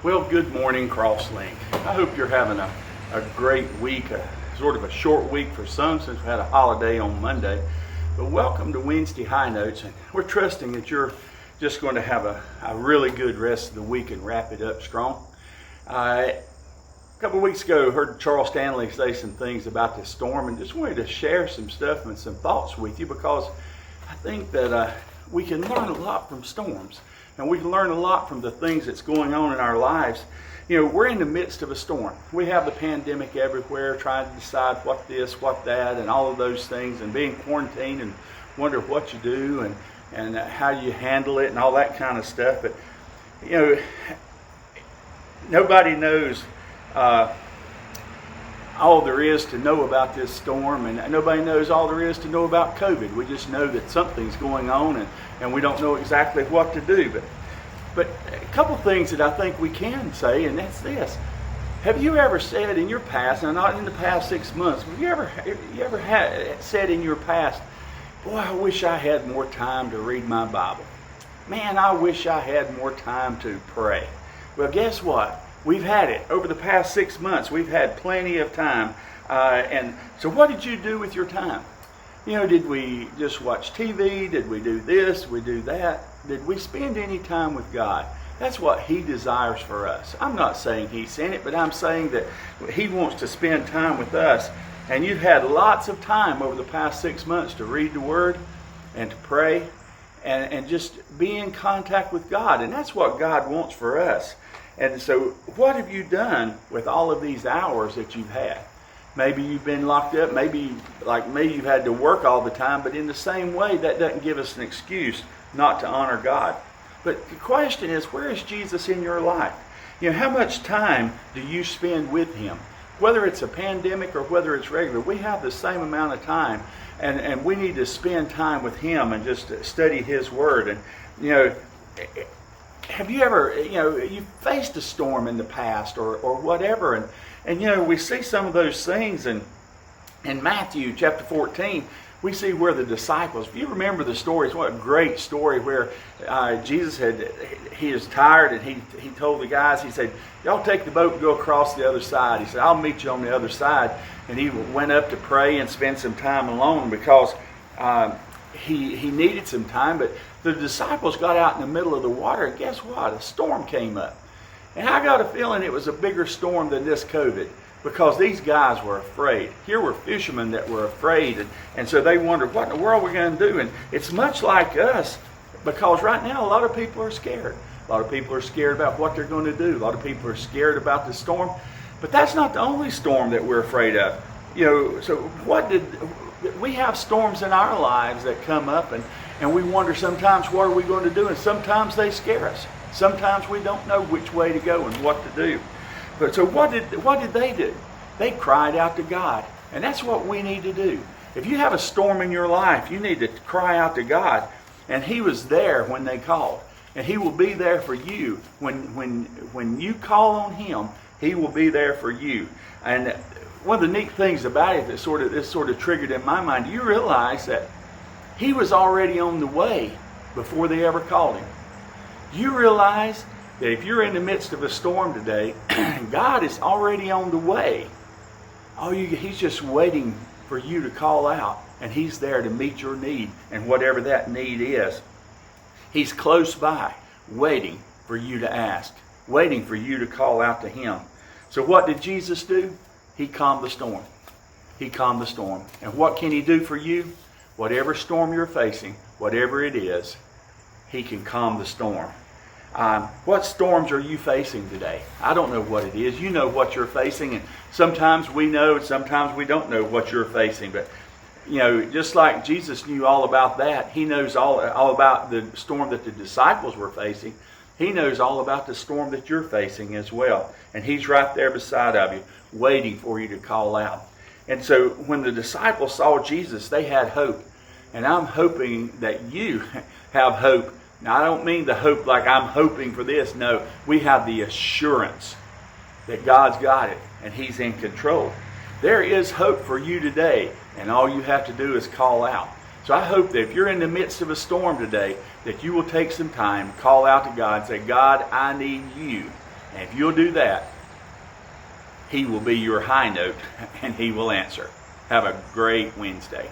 Well, good morning, Crosslink. I hope you're having a great week, sort of a short week for some since we had a holiday on Monday. But welcome to Wednesday High Notes, and we're trusting that you're just going to have a really good rest of the week and wrap it up strong. A couple of weeks ago, I heard Charles Stanley say some things about this storm and just wanted to share some stuff and some thoughts with you because I think that we can learn a lot from storms. And we can learn a lot from the things that's going on in our lives. You know, we're in the midst of a storm. We have the pandemic everywhere, trying to decide what this, what that, and all of those things, and being quarantined and wonder what you do and how you handle it and all that kind of stuff. But, you know, nobody knows all there is to know about this storm, and nobody knows all there is to know about COVID. We just know that something's going on, and we don't know exactly what to do. But a couple things that I think we can say, and that's this. Have you ever said in your past, and not in the past 6 months, have you ever said in your past, boy, I wish I had more time to read my Bible. Man, I wish I had more time to pray. Well, guess what? We've had it. Over the past 6 months, we've had plenty of time. And so what did you do with your time? You know, did we just watch TV? Did we do this? Did we do that? Did we spend any time with God? That's what He desires for us. I'm not saying He sent it, but I'm saying that He wants to spend time with us. And you've had lots of time over the past 6 months to read the Word and to pray and just be in contact with God. And that's what God wants for us. And so what have you done with all of these hours that you've had? Maybe you've been locked up. Maybe, like me, you've had to work all the time. But in the same way, that doesn't give us an excuse not to honor God. But the question is, where is Jesus in your life? You know, how much time do you spend with Him? Whether it's a pandemic or whether it's regular, we have the same amount of time. And we need to spend time with Him and just study His Word. And, you know, have you ever, you faced a storm in the past or whatever, and we see some of those things in Matthew chapter 14. We see where the disciples, if you remember the stories, what a great story where Jesus he is tired and he told the guys, he said, y'all take the boat and go across the other side. He said, I'll meet you on the other side. And he went up to pray and spend some time alone because he needed some time. But the disciples got out in the middle of the water, and guess what? A storm came up. And I got a feeling it was a bigger storm than this COVID because these guys were afraid. Here were fishermen that were afraid, and so they wondered, what in the world are we going to do? And it's much like us because right now a lot of people are scared. A lot of people are scared about what they're going to do. A lot of people are scared about the storm. But that's not the only storm that we're afraid of. So we have storms in our lives that come up, and we wonder sometimes what are we going to do, and sometimes they scare us. Sometimes we don't know which way to go and what to do. But so what did they do? They cried out to God, and that's what we need to do. If you have a storm in your life, you need to cry out to God, and He was there when they called, and He will be there for you when you call on Him. He will be there for you. And one of the neat things about it that this sort of triggered in my mind, you realize that He was already on the way before they ever called Him. You realize that if you're in the midst of a storm today, God is already on the way. He's just waiting for you to call out, and He's there to meet your need, and whatever that need is. He's close by, waiting for you to ask, waiting for you to call out to Him. So what did Jesus do? He calmed the storm. He calmed the storm. And what can He do for you? Whatever storm you're facing, whatever it is, He can calm the storm. What storms are you facing today? I don't know what it is. You know what you're facing, and sometimes we know, and sometimes we don't know what you're facing. But just like Jesus knew all about that, He knows all about the storm that the disciples were facing. He knows all about the storm that you're facing as well, and He's right there beside of you, waiting for you to call out. And so when the disciples saw Jesus, they had hope, and I'm hoping that you have hope. Now, I don't mean the hope like I'm hoping for this. No, we have the assurance that God's got it and He's in control. There is hope for you today, and all you have to do is call out. So I hope that if you're in the midst of a storm today, that you will take some time, call out to God and say, God, I need you And if you'll do that, He will be your high note and He will answer. Have a great Wednesday.